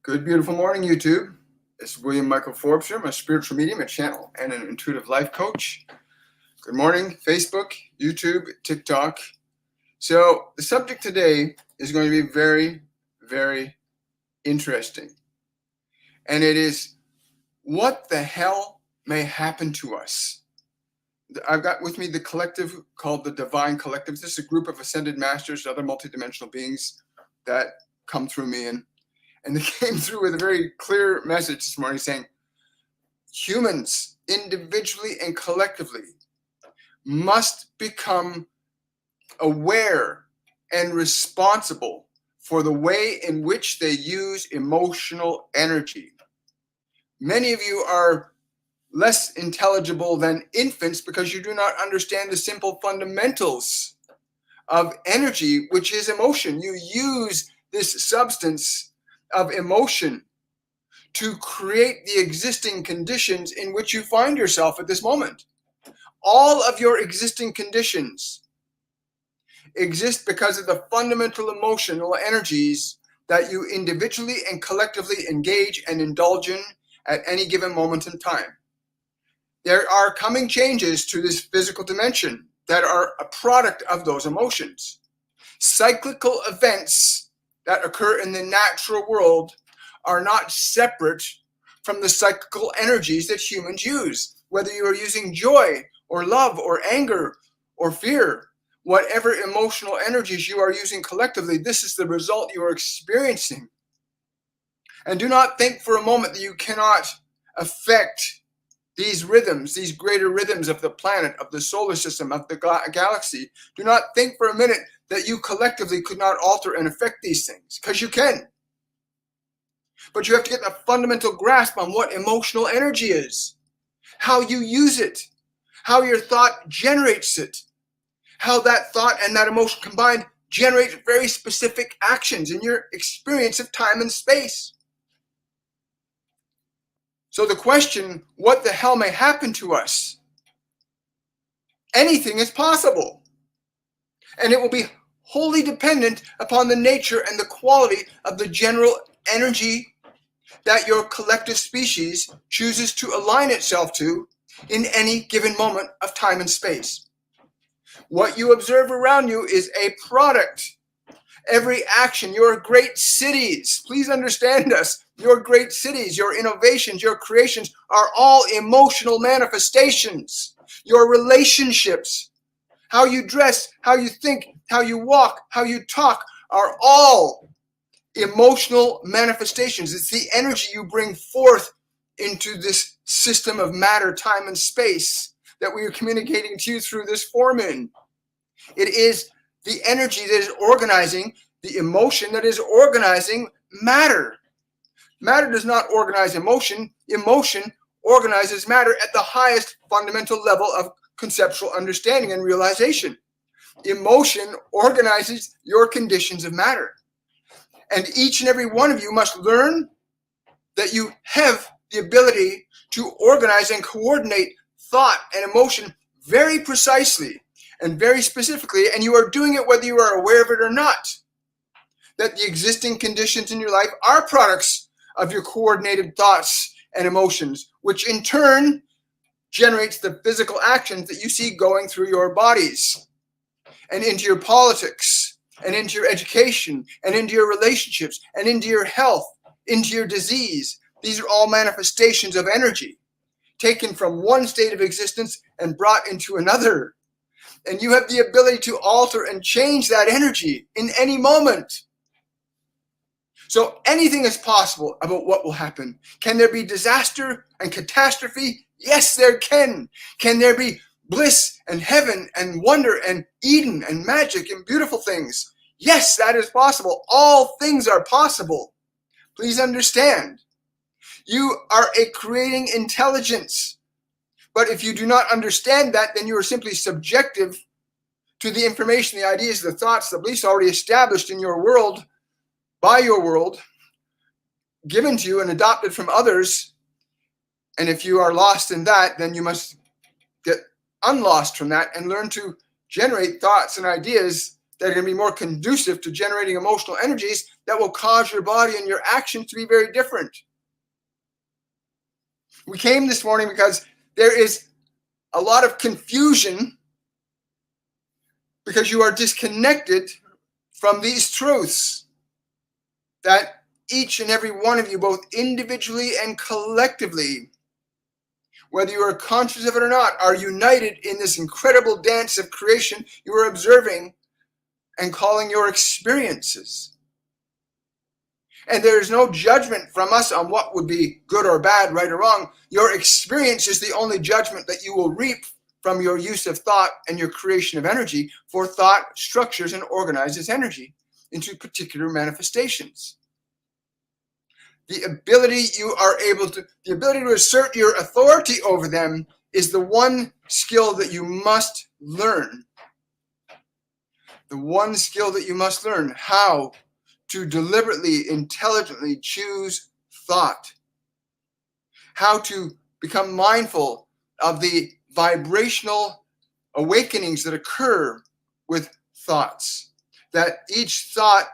Good, beautiful morning, YouTube. This is William Michael Forbes here. I'm a spiritual medium, a channel, and an intuitive life coach. Good morning, Facebook, YouTube, TikTok. So the subject today is going to be very, very interesting. And it is, what the hell may happen to us? I've got with me the collective called the Divine Collective. This is a group of ascended masters, other multidimensional beings that come through me, and they came through with a very clear message this morning saying, humans, individually and collectively, must become aware and responsible for the way in which they use emotional energy. Many of you are less intelligible than infants because you do not understand the simple fundamentals of energy, which is emotion. You use this substance of emotion to create the existing conditions in which you find yourself at this moment. All of your existing conditions exist because of the fundamental emotional energies that you individually and collectively engage and indulge in at any given moment in time. There are coming changes to this physical dimension that are a product of those emotions. Cyclical events that occur in the natural world are not separate from the cyclical energies that humans use. Whether you are using joy or love or anger or fear, whatever emotional energies you are using collectively, this is the result you are experiencing. And do not think for a moment that you cannot affect these rhythms, these greater rhythms of the planet, of the solar system, of the galaxy. Do not think for a minute that you collectively could not alter and affect these things, because you can. But you have to get a fundamental grasp on what emotional energy is, how you use it, how your thought generates it, how that thought and that emotion combined generate very specific actions in your experience of time and space. So the question, what the hell may happen to us? Anything is possible. And it will be wholly dependent upon the nature and the quality of the general energy that your collective species chooses to align itself to in any given moment of time and space. What you observe around you is a product. Every action, your great cities, please understand us, your great cities, your innovations, your creations are all emotional manifestations. Your relationships, how you dress, how you think, how you walk, how you talk are all emotional manifestations. It's the energy you bring forth into this system of matter, time, and space that we are communicating to you through this form in. It is the energy that is organizing, the emotion that is organizing matter. Matter does not organize emotion. Emotion organizes matter at the highest fundamental level of conceptual understanding and realization. Emotion organizes your conditions of matter. And each and every one of you must learn that you have the ability to organize and coordinate thought and emotion very precisely and very specifically, and you are doing it whether you are aware of it or not. That the existing conditions in your life are products of your coordinated thoughts and emotions, which in turn generates the physical actions that you see going through your bodies and into your politics and into your education and into your relationships and into your health, into your disease. These are all manifestations of energy taken from one state of existence and brought into another. And you have the ability to alter and change that energy in any moment. So anything is possible about what will happen. Can there be disaster and catastrophe? Yes, there can. Can there be bliss and heaven and wonder and Eden and magic and beautiful things? Yes, that is possible. All things are possible. Please understand. You are a creating intelligence. But if you do not understand that, then you are simply subjective to the information, the ideas, the thoughts, the beliefs already established in your world, by your world, given to you and adopted from others. And if you are lost in that, then you must get unlost from that and learn to generate thoughts and ideas that are going to be more conducive to generating emotional energies that will cause your body and your actions to be very different. We came this morning because there is a lot of confusion because you are disconnected from these truths that each and every one of you, both individually and collectively, whether you are conscious of it or not, are united in this incredible dance of creation you are observing and calling your experiences. And there is no judgment from us on what would be good or bad, right or wrong. Your experience is the only judgment that you will reap from your use of thought and your creation of energy, for thought structures and organizes energy into particular manifestations. The ability to assert your authority over them is the one skill that you must learn. The one skill that you must learn, how to deliberately, intelligently choose thought. How to become mindful of the vibrational awakenings that occur with thoughts. That each thought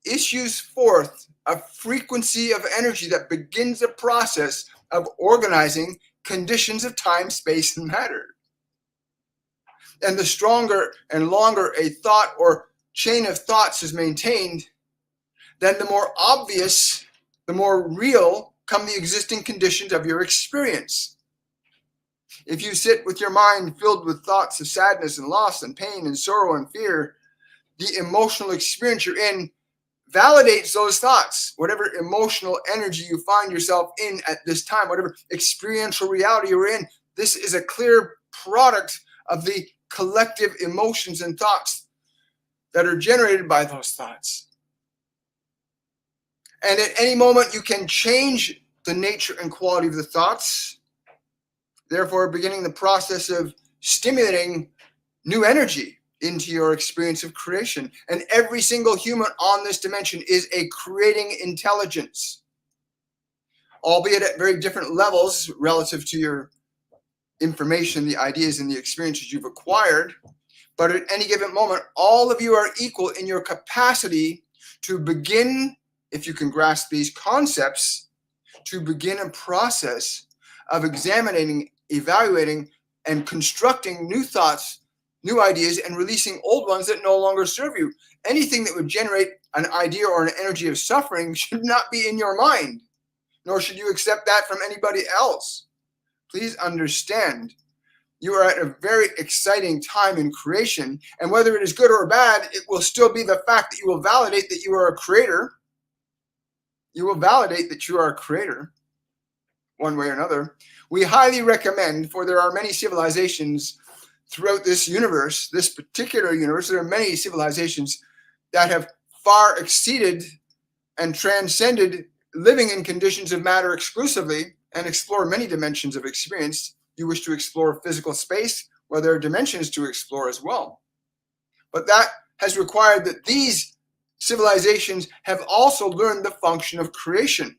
issues forth a frequency of energy that begins a process of organizing conditions of time, space, and matter. And the stronger and longer a thought or chain of thoughts is maintained, then the more obvious, the more real come the existing conditions of your experience. If you sit with your mind filled with thoughts of sadness and loss and pain and sorrow and fear, the emotional experience you're in validates those thoughts. Whatever emotional energy you find yourself in at this time, whatever experiential reality you're in, this is a clear product of the collective emotions and thoughts that are generated by those thoughts. And at any moment, you can change the nature and quality of the thoughts, therefore beginning the process of stimulating new energy into your experience of creation. And every single human on this dimension is a creating intelligence, albeit at very different levels relative to your information, the ideas, and the experiences you've acquired. But at any given moment, all of you are equal in your capacity to begin, if you can grasp these concepts, to begin a process of examining, evaluating, and constructing new thoughts, new ideas, and releasing old ones that no longer serve you. Anything that would generate an idea or an energy of suffering should not be in your mind, nor should you accept that from anybody else. Please understand, you are at a very exciting time in creation, and whether it is good or bad, it will still be the fact that you will validate that you are a creator. You will validate that you are a creator, one way or another. We highly recommend, for there are many civilizations throughout this universe, this particular universe, there are many civilizations that have far exceeded and transcended living in conditions of matter exclusively and explore many dimensions of experience. You wish to explore physical space, where there are dimensions to explore as well. But that has required that these civilizations have also learned the function of creation,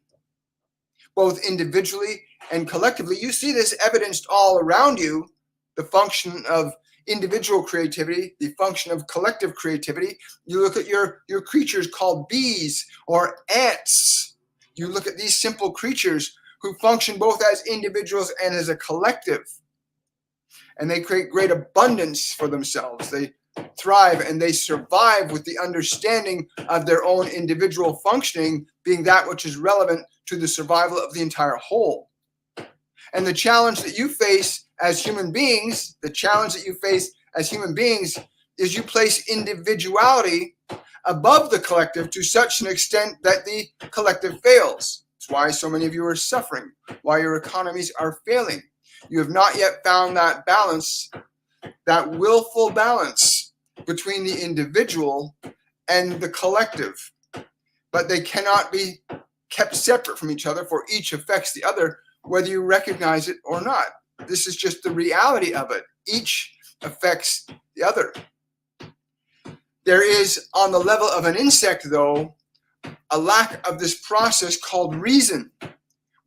both individually and collectively. You see this evidenced all around you, the function of individual creativity, the function of collective creativity. You look at your creatures called bees or ants. You look at these simple creatures who function both as individuals and as a collective. And they create great abundance for themselves. They thrive and they survive with the understanding of their own individual functioning being that which is relevant to the survival of the entire whole. And the challenge that you face as human beings, is you place individuality above the collective to such an extent that the collective fails. It's why so many of you are suffering, why your economies are failing. You have not yet found that balance, that willful balance between the individual and the collective. But they cannot be kept separate from each other, for each affects the other, whether you recognize it or not. This is just the reality of it. Each affects the other. There is, on the level of an insect, though, a lack of this process called reason,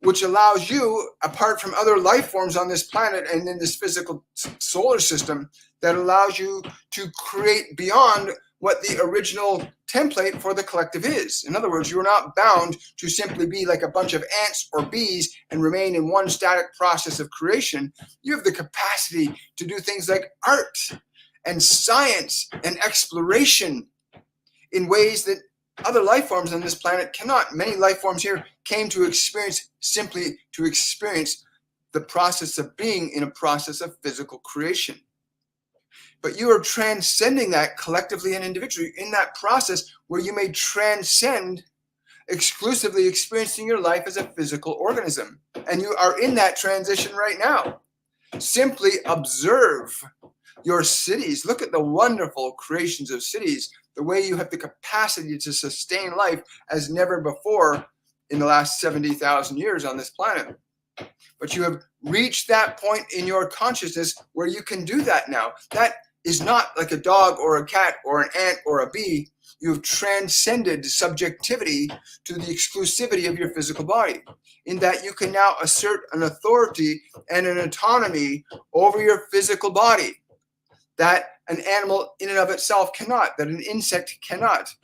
which allows you, apart from other life forms on this planet and in this physical solar system, that allows you to create beyond what the original template for the collective is. In other words, you are not bound to simply be like a bunch of ants or bees and remain in one static process of creation. You have the capacity to do things like art and science and exploration in ways that other life forms on this planet cannot. Many life forms here came to experience simply to experience the process of being in a process of physical creation. But you are transcending that collectively and individually in that process where you may transcend exclusively experiencing your life as a physical organism. And you are in that transition right now. Simply observe your cities. Look at the wonderful creations of cities, the way you have the capacity to sustain life as never before in the last 70,000 years on this planet. But you have reached that point in your consciousness where you can do that now. That is not like a dog or a cat or an ant or a bee. You have transcended subjectivity to the exclusivity of your physical body, in that you can now assert an authority and an autonomy over your physical body that an animal in and of itself cannot, that an insect cannot.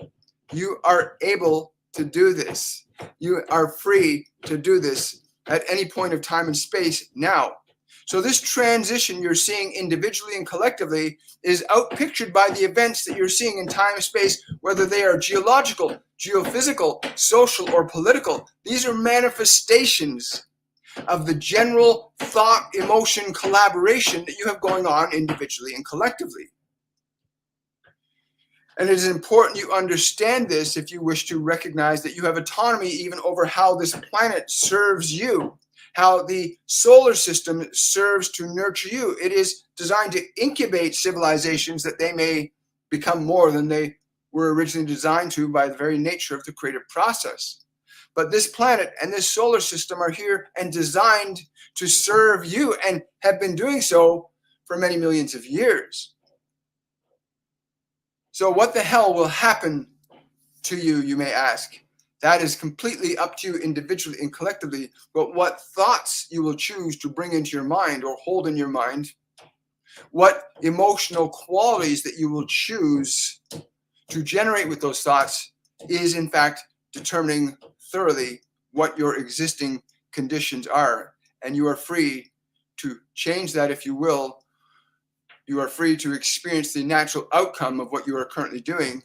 You are able to do this. You are free to do this at any point of time and space now. So this transition you're seeing individually and collectively is outpictured by the events that you're seeing in time and space, whether they are geological, geophysical, social, or political. These are manifestations of the general thought, emotion, collaboration that you have going on individually and collectively. And it is important you understand this if you wish to recognize that you have autonomy even over how this planet serves you, how the solar system serves to nurture you. It is designed to incubate civilizations that they may become more than they were originally designed to by the very nature of the creative process. But this planet and this solar system are here and designed to serve you and have been doing so for many millions of years. So what the hell will happen to you, you may ask? That is completely up to you individually and collectively, but what thoughts you will choose to bring into your mind or hold in your mind, what emotional qualities that you will choose to generate with those thoughts is in fact determining thoroughly what your existing conditions are. And you are free to change that if you will. You are free to experience the natural outcome of what you are currently doing,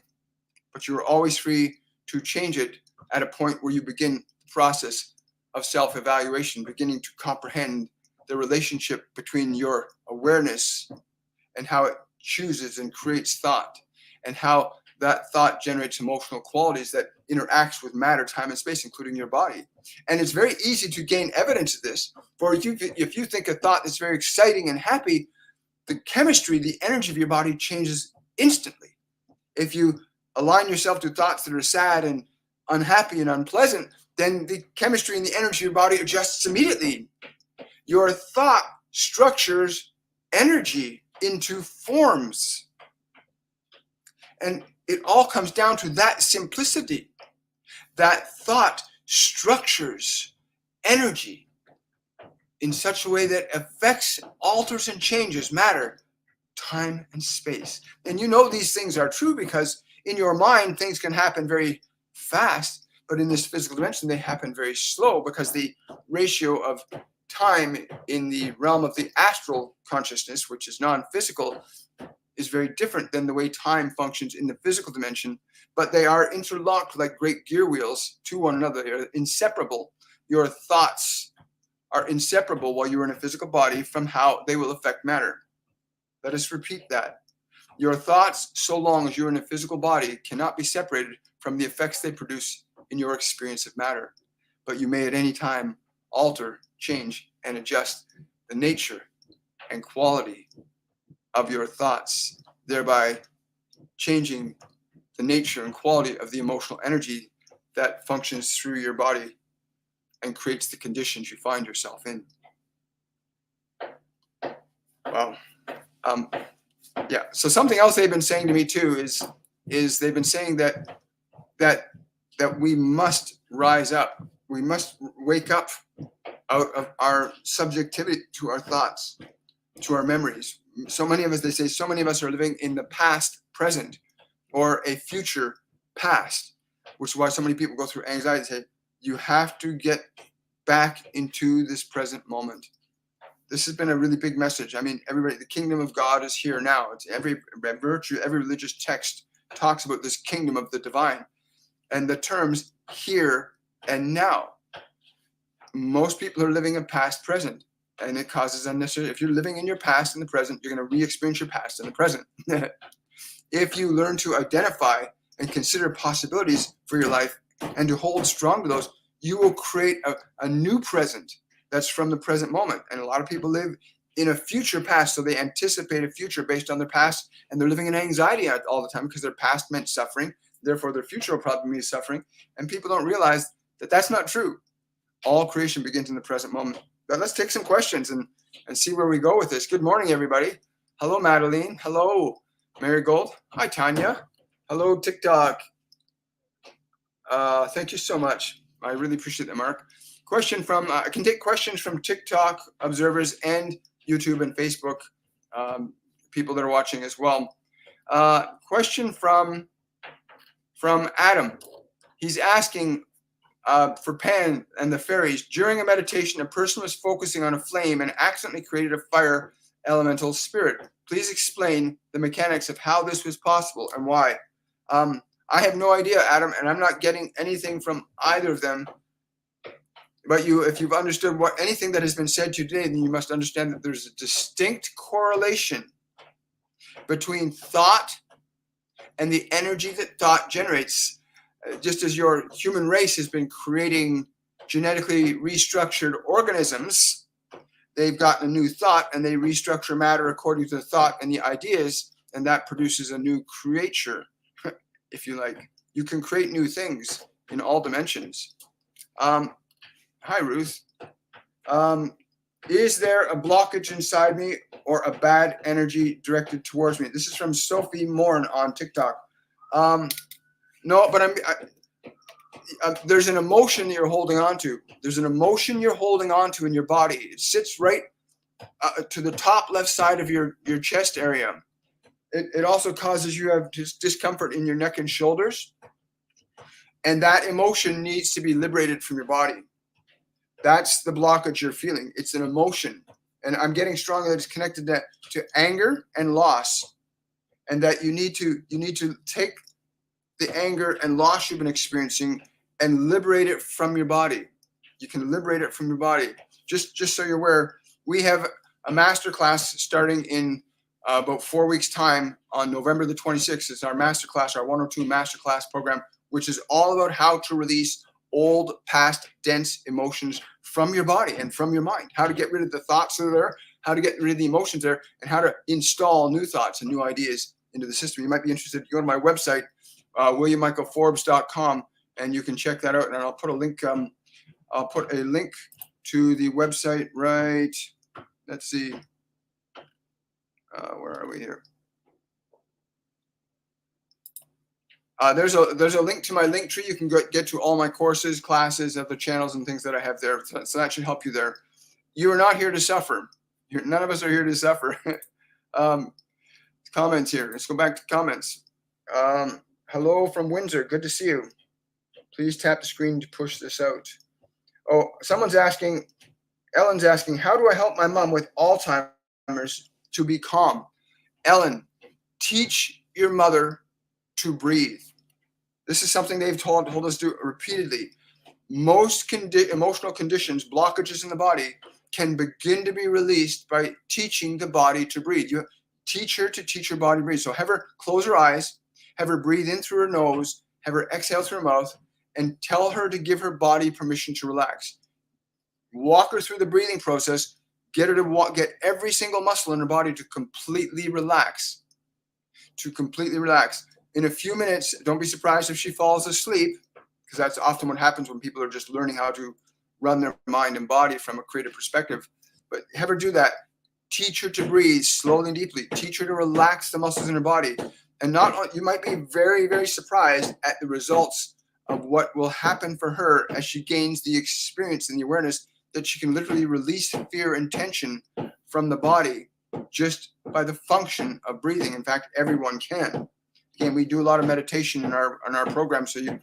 but you are always free to change it at a point where you begin the process of self-evaluation, beginning to comprehend the relationship between your awareness and how it chooses and creates thought, and how that thought generates emotional qualities that interacts with matter, time, and space, including your body. And it's very easy to gain evidence of this. For if you think a thought that's very exciting and happy, the chemistry, the energy of your body changes instantly. If you align yourself to thoughts that are sad and unhappy and unpleasant, then the chemistry and the energy of your body adjusts immediately. Your thought structures energy into forms. And it all comes down to that simplicity. That thought structures energy in such a way that affects, alters, and changes matter, time, and space. And you know these things are true because in your mind, things can happen very fast, but in this physical dimension, they happen very slow because the ratio of time in the realm of the astral consciousness, which is non-physical, is very different than the way time functions in the physical dimension, but they are interlocked like great gear wheels to one another. They are inseparable. Your thoughts are inseparable while you're in a physical body from how they will affect matter. Let us repeat that. Your thoughts, so long as you're in a physical body, cannot be separated from the effects they produce in your experience of matter. But you may at any time alter, change, and adjust the nature and quality of your thoughts, thereby changing the nature and quality of the emotional energy that functions through your body and creates the conditions you find yourself in. Wow. Yeah. So something else they've been saying to me too is they've been saying that we must rise up. We must wake up out of our subjectivity to our thoughts, to our memories. So many of us, they say, so many of us are living in the past present, or a future past, which is why so many people go through anxiety and say, you have to get back into this present moment. This has been a really big message. I mean, everybody, the kingdom of God is here now. It's every virtue, every religious text talks about this kingdom of the divine. And the terms here and now. Most people are living in past present, and it causes unnecessary. If you're living in your past in the present, you're going to re-experience your past in the present. If you learn to identify and consider possibilities for your life and to hold strong to those, you will create a new present that's from the present moment. And a lot of people live in a future past, so they anticipate a future based on their past, and they're living in anxiety all the time because their past meant suffering. Therefore, their future will probably mean suffering. And people don't realize that that's not true. All creation begins in the present moment. But let's take some questions and see where we go with this. Good morning, everybody. Hello, Madeline. Hello, Marigold. Hi, Tanya. Hello, TikTok. Thank you so much. I really appreciate that, Mark. Question from, I can take questions from TikTok observers and YouTube and Facebook people that are watching as well. Question from Adam. He's asking for Pan and the fairies. During a meditation, a person was focusing on a flame and accidentally created a fire elemental spirit. Please explain the mechanics of how this was possible and why. I have no idea, Adam, and I'm not getting anything from either of them. But if you've understood anything that has been said to you today, then you must understand that there's a distinct correlation between thought and the energy that thought generates. Just as your human race has been creating genetically restructured organisms, they've gotten a new thought and they restructure matter according to the thought and the ideas, and that produces a new creature, if you like. You can create new things in all dimensions. Hi, Ruth. Is there a blockage inside me or a bad energy directed towards me? This is from Sophie Morn on TikTok. No, but there's an emotion that you're holding on to. There's an emotion you're holding on to in your body. It sits right to the top left side of your chest area. It also causes you to have discomfort in your neck and shoulders. And that emotion needs to be liberated from your body. That's the blockage you're feeling. It's an emotion. And I'm getting strongly that it's connected to anger and loss. And that you need to take the anger and loss you've been experiencing and liberate it from your body. You can liberate it from your body. Just so you're aware, we have a masterclass starting in about 4 weeks' time on November the 26th. It's our masterclass, our 102 masterclass program, which is all about how to release old, past, dense emotions from your body and from your mind. How to get rid of the thoughts that are there, how to get rid of the emotions there, and how to install new thoughts and new ideas into the system. You might be interested. Go to my website, WilliamMichaelForbes.com, and you can check that out. And I'll put a link. I'll put a link to the website right. Let's see. Where are we here? There's a link to my link tree. You can get to all my courses, classes, other channels, and things that I have there. So that should help you there. You are not here to suffer. None of us are here to suffer. Comments here. Let's go back to comments. Hello from Windsor. Good to see you. Please tap the screen to push this out. Oh, someone's asking, Ellen's asking, how do I help my mom with Alzheimer's to be calm? Ellen, teach your mother to breathe. This is something they've told us to do repeatedly. Most emotional conditions, blockages in the body, can begin to be released by teaching the body to breathe. You teach her to teach her body to breathe. So have her close her eyes, have her breathe in through her nose, have her exhale through her mouth, and tell her to give her body permission to relax. Walk her through the breathing process. Get her to get every single muscle in her body to completely relax. In a few minutes, don't be surprised if she falls asleep, because that's often what happens when people are just learning how to run their mind and body from a creative perspective. But have her do that. Teach her to breathe slowly and deeply. Teach her to relax the muscles in her body. And you might be very, very surprised at the results of what will happen for her as she gains the experience and the awareness that she can literally release fear and tension from the body just by the function of breathing. In fact, everyone can. Again, we do a lot of meditation in our program, so you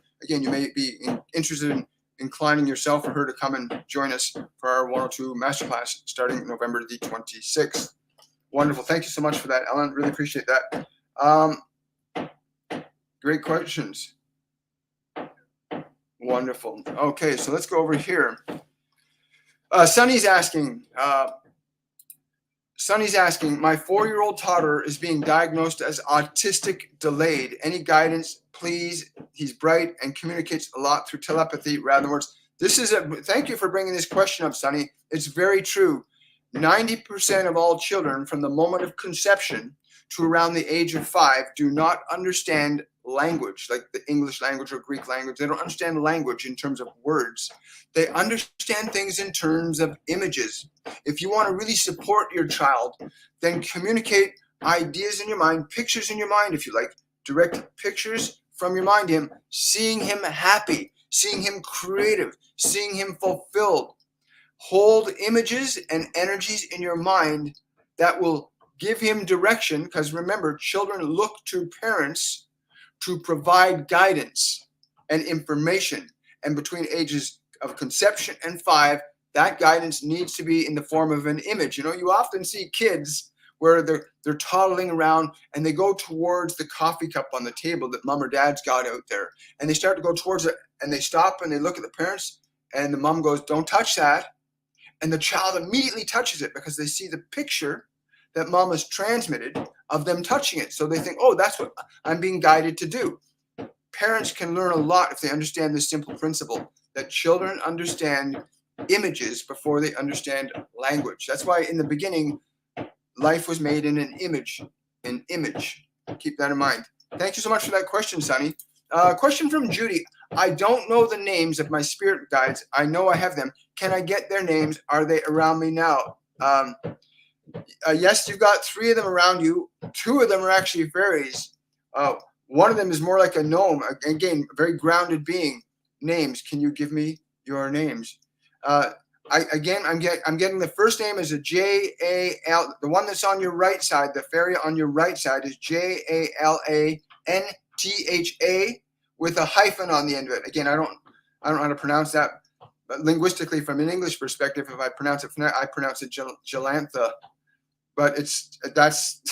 may be interested in inclining yourself or her to come and join us for our 102 Masterclass starting November the 26th. Wonderful. Thank you so much for that, Ellen. Really appreciate that. Great questions. Wonderful. Okay, so let's go over here. Sunny's asking, my 4-year-old toddler is being diagnosed as autistic delayed. Any guidance, please? He's bright and communicates a lot through telepathy rather than words. Thank you for bringing this question up, Sunny. It's very true. 90% of all children from the moment of conception to around the age of 5 do not understand language, like the English language or Greek language. They don't understand language in terms of words. They understand things in terms of images. If you want to really support your child, then communicate ideas in your mind, pictures in your mind, if you like. Direct pictures from your mind to him, seeing him happy, seeing him creative, seeing him fulfilled. Hold images and energies in your mind that will give him direction, because remember, children look to parents to provide guidance and information. And between ages of conception and 5, that guidance needs to be in the form of an image. You know, you often see kids where they're toddling around and they go towards the coffee cup on the table that mom or dad's got out there, and they start to go towards it, and they stop and they look at the parents, and the mom goes, "Don't touch that." And the child immediately touches it because they see the picture that mom has transmitted of them touching it. So they think, oh, that's what I'm being guided to do. Parents can learn a lot if they understand this simple principle that children understand images before they understand language. That's why in the beginning, life was made in an image. An image. Keep that in mind. Thank you so much for that question, Sonny. Question from Judy. I don't know the names of my spirit guides. I know I have them. Can I get their names? Are they around me now? Yes, you've got 3 of them around you. 2 of them are actually fairies. One of them is more like a gnome. Again, a very grounded being. Names. Can you give me your names? I'm getting the first name is a J-A-L. The one that's on your right side, the fairy on your right side, is Jalantha with a hyphen on the end of it. Again, I don't know how to pronounce that. But linguistically, from an English perspective, if I pronounce it, I pronounce it Jalantha. But that's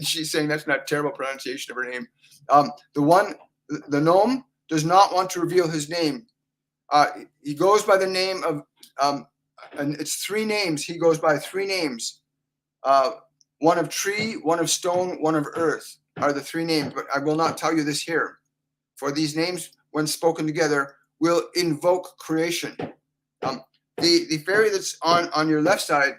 she's saying that's not a terrible pronunciation of her name. The gnome does not want to reveal his name. He goes by the name of, and it's 3 names. He goes by 3 names. One of tree, one of stone, one of earth are the 3 names. But I will not tell you this here. For these names, when spoken together, will invoke creation. The fairy that's on your left side,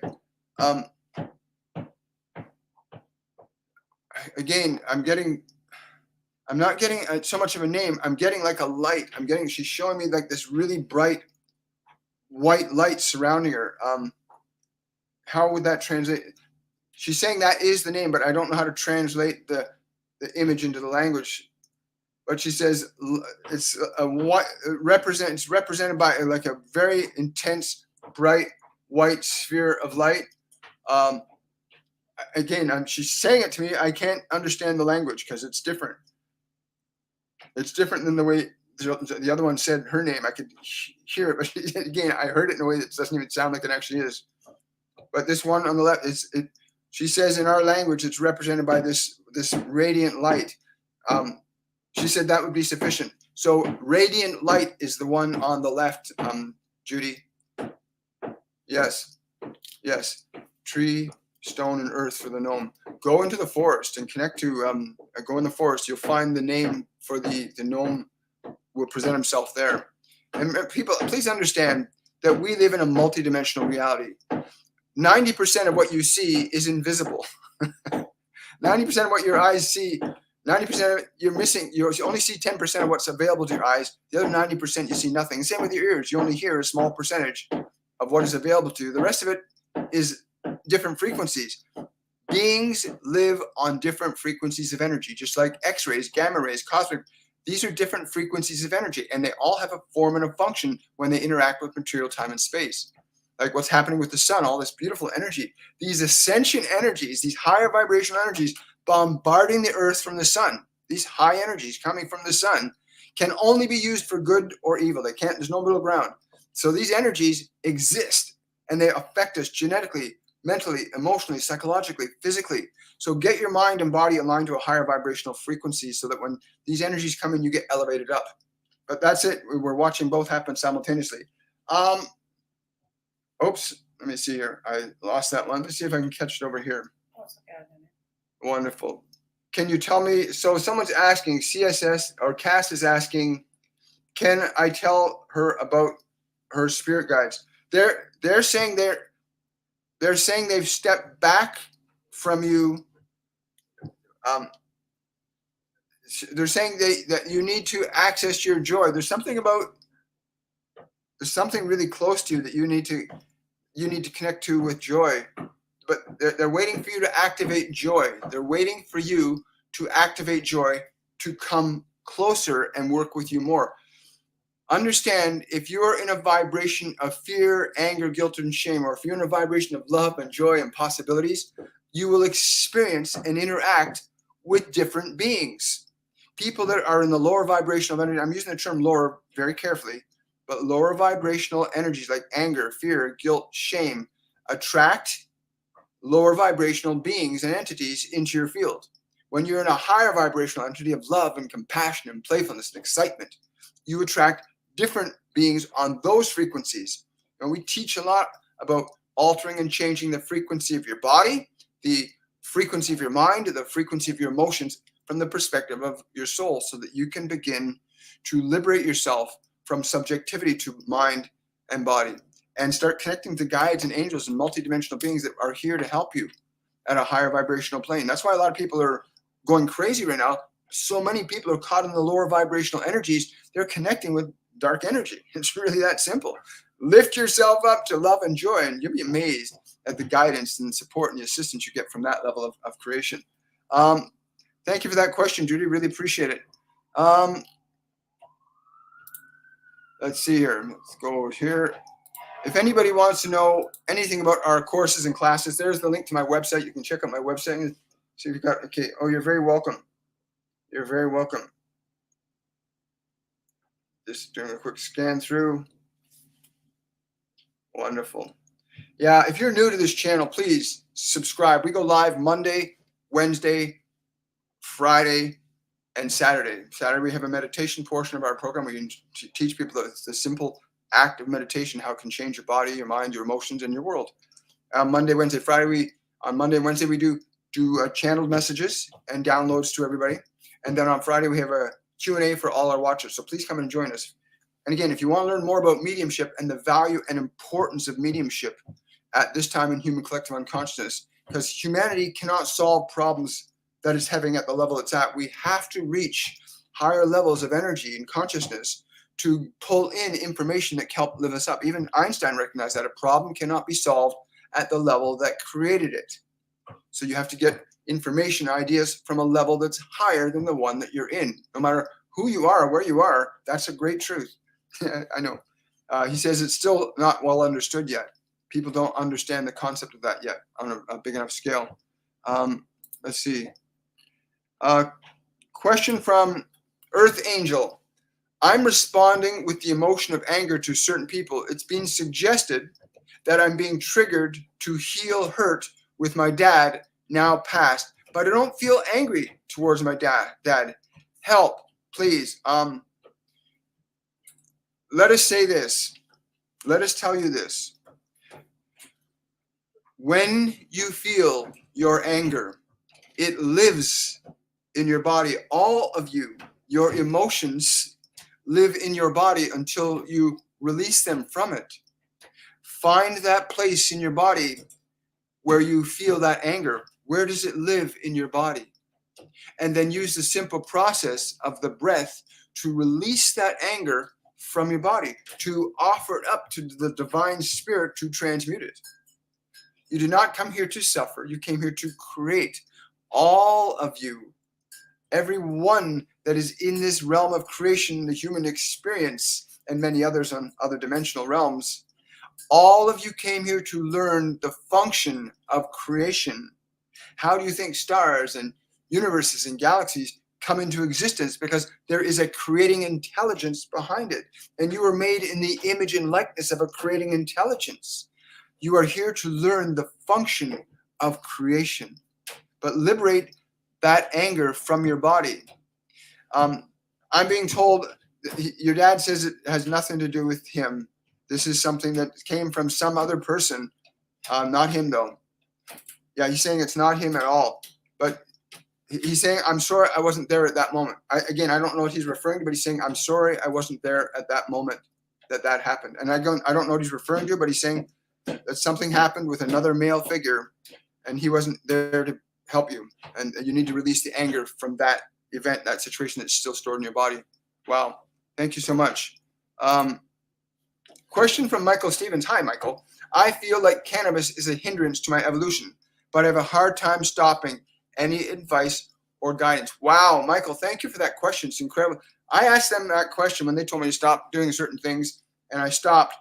again, I'm not getting so much of a name. I'm getting like a light. She's showing me like this really bright white light surrounding her. How would that translate? She's saying that is the name, but I don't know how to translate the image into the language. But she says it's represented by like a very intense, bright white sphere of light. Again, she's saying it to me. I can't understand the language because it's different. It's different than the way the other one said her name. I could hear it, but again, I heard it in a way that doesn't even sound like it actually is. But this one on the left she says in our language, it's represented by this radiant light. She said that would be sufficient. So radiant light is the one on the left, Judy. Yes. Tree, stone, and earth for the gnome. Go into the forest and connect to, go in the forest. You'll find the name for the gnome will present himself there. And people, please understand that we live in a multidimensional reality. 90% of what you see is invisible. 90% of what your eyes see, 90% of it you're missing. You only see 10% of what's available to your eyes. The other 90% you see nothing. Same with your ears. You only hear a small percentage of what is available to you. The rest of it is different frequencies. Beings live on different frequencies of energy, just like X-rays, gamma rays, cosmic. These are different frequencies of energy, and they all have a form and a function when they interact with material, time, and space. Like what's happening with the sun, all this beautiful energy, these ascension energies, these higher vibrational energies bombarding the earth from the sun. these high energies coming from the sun can only be used for good or evil. They can't, there's no middle ground. So these energies exist and they affect us genetically, mentally, emotionally, psychologically, physically. So get your mind and body aligned to a higher vibrational frequency so that when these energies come in, you get elevated up. But that's it. We're watching both happen simultaneously. Oops, let me see here. I lost that one. Let's see if I can catch it over here. Wonderful. Can you tell me, so someone's asking, CSS or Cass is asking, can I tell her about her spirit guides? They're saying they've stepped back from you. They're saying that you need to access your joy. There's something really close to you that you need to connect to with joy. But they're waiting for you to activate joy. They're waiting for you to activate joy to come closer and work with you more. Understand, if you're in a vibration of fear, anger, guilt, and shame, or if you're in a vibration of love and joy and possibilities, you will experience and interact with different beings. People that are in the lower vibrational energy, I'm using the term lower very carefully, but lower vibrational energies like anger, fear, guilt, shame attract lower vibrational beings and entities into your field. When you're in a higher vibrational entity of love and compassion and playfulness and excitement, you attract different beings on those frequencies. And we teach a lot about altering and changing the frequency of your body, the frequency of your mind, the frequency of your emotions from the perspective of your soul, so that you can begin to liberate yourself from subjectivity to mind and body and start connecting to guides and angels and multidimensional beings that are here to help you at a higher vibrational plane. That's why a lot of people are going crazy right now. So many people are caught in the lower vibrational energies. They're connecting with dark energy. It's really that simple. Lift yourself up to love and joy, and you'll be amazed at the guidance and support and the assistance you get from that level of creation. Thank you for that question, Judy. Really appreciate it. Let's see here. Let's go over here. If anybody wants to know anything about our courses and classes, there's the link to my website. You can check out my website and see if you got, okay. Oh, you're very welcome. You're very welcome. Just doing a quick scan through. Wonderful. Yeah, if you're new to this channel, please subscribe. We go live Monday, Wednesday, Friday, and Saturday. Saturday, we have a meditation portion of our program. We can teach people the simple act of meditation, how it can change your body, your mind, your emotions, and your world. Monday, Wednesday, Friday, on Monday and Wednesday, we do channeled messages and downloads to everybody. And then on Friday, we have a Q&A for all our watchers. So please come and join us. And again, if you want to learn more about mediumship and the value and importance of mediumship at this time in human collective unconsciousness, because humanity cannot solve problems that it's having at the level it's at. We have to reach higher levels of energy and consciousness to pull in information that can help lift us up. Even Einstein recognized that a problem cannot be solved at the level that created it. So you have to get information, ideas from a level that's higher than the one that you're in. No matter who you are or where you are, that's a great truth. I know. He says it's still not well understood yet. People don't understand the concept of that yet on a big enough scale. Let's see. Question from Earth Angel. I'm responding with the emotion of anger to certain people. It's being suggested that I'm being triggered to heal hurt with my dad, now passed, but I don't feel angry towards my dad. Help, please. Let us say this. Let us tell you this. When you feel your anger, it lives in your body. All of you, your emotions live in your body until you release them from it. Find that place in your body where you feel that anger. Where does it live in your body? And then use the simple process of the breath to release that anger from your body, to offer it up to the divine spirit to transmute it. You did not come here to suffer. You came here to create. All of you, everyone that is in this realm of creation, the human experience, and many others on other dimensional realms, all of you came here to learn the function of creation. How do you think stars and universes and galaxies come into existence because there is a creating intelligence behind it. And you were made in the image and likeness of a creating intelligence. You are here to learn the function of creation, but liberate that anger from your body. I'm being told your dad says it has nothing to do with him. This is something that came from some other person, not him though. Yeah, he's saying it's not him at all. But he's saying, I'm sorry I wasn't there at that moment. I don't know what he's referring to, but he's saying, I'm sorry I wasn't there at that moment that happened. And I don't know what he's referring to, but he's saying that something happened with another male figure and he wasn't there to help you. And you need to release the anger from that event, that situation that's still stored in your body. Wow. Thank you so much. Question from Michael Stevens. Hi, Michael. I feel like cannabis is a hindrance to my evolution, but I have a hard time stopping. Any advice or guidance? Wow, Michael, thank you for that question. It's incredible. I asked them that question when they told me to stop doing certain things, and I stopped.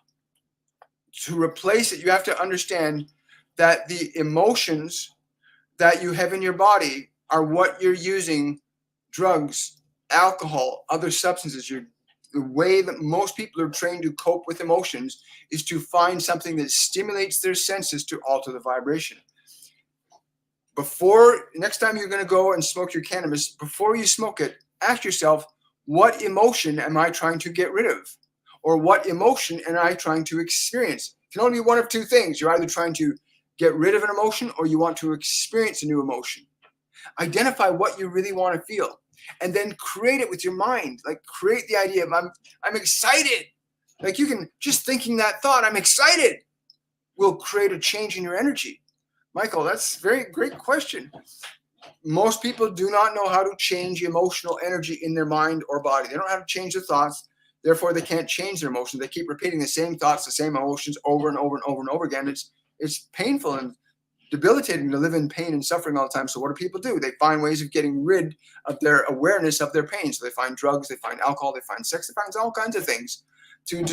To replace it, you have to understand that the emotions that you have in your body are what you're using drugs, alcohol, other substances. The way that most people are trained to cope with emotions is to find something that stimulates their senses to alter the vibration. Before, next time you're going to go and smoke your cannabis, before you smoke it, ask yourself, what emotion am I trying to get rid of? Or what emotion am I trying to experience? It can only be one of two things. You're either trying to get rid of an emotion or you want to experience a new emotion. Identify what you really want to feel and then create it with your mind. Like create the idea of I'm excited. Like you can just thinking that thought, I'm excited, will create a change in your energy. Michael, that's a very great question. Most people do not know how to change emotional energy in their mind or body. They don't know how to change their thoughts. Therefore, they can't change their emotions. They keep repeating the same thoughts, the same emotions over and over and over and over again. It's painful and debilitating to live in pain and suffering all the time. So what do people do? They find ways of getting rid of their awareness of their pain. So they find drugs, they find alcohol, they find sex, they find all kinds of things to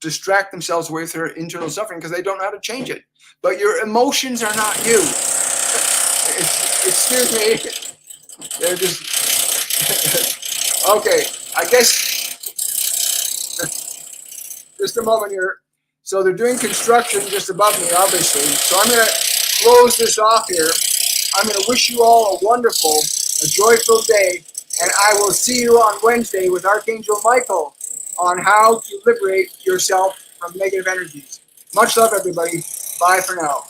distract themselves away from their internal suffering because they don't know how to change it. But your emotions are not you. Excuse me. They're just okay. I guess just a moment here. So they're doing construction just above me, obviously. So I'm going to close this off here. I'm going to wish you all a wonderful, a joyful day, and I will see you on Wednesday with Archangel Michael on how to liberate yourself from negative energies. Much love, everybody. Bye for now.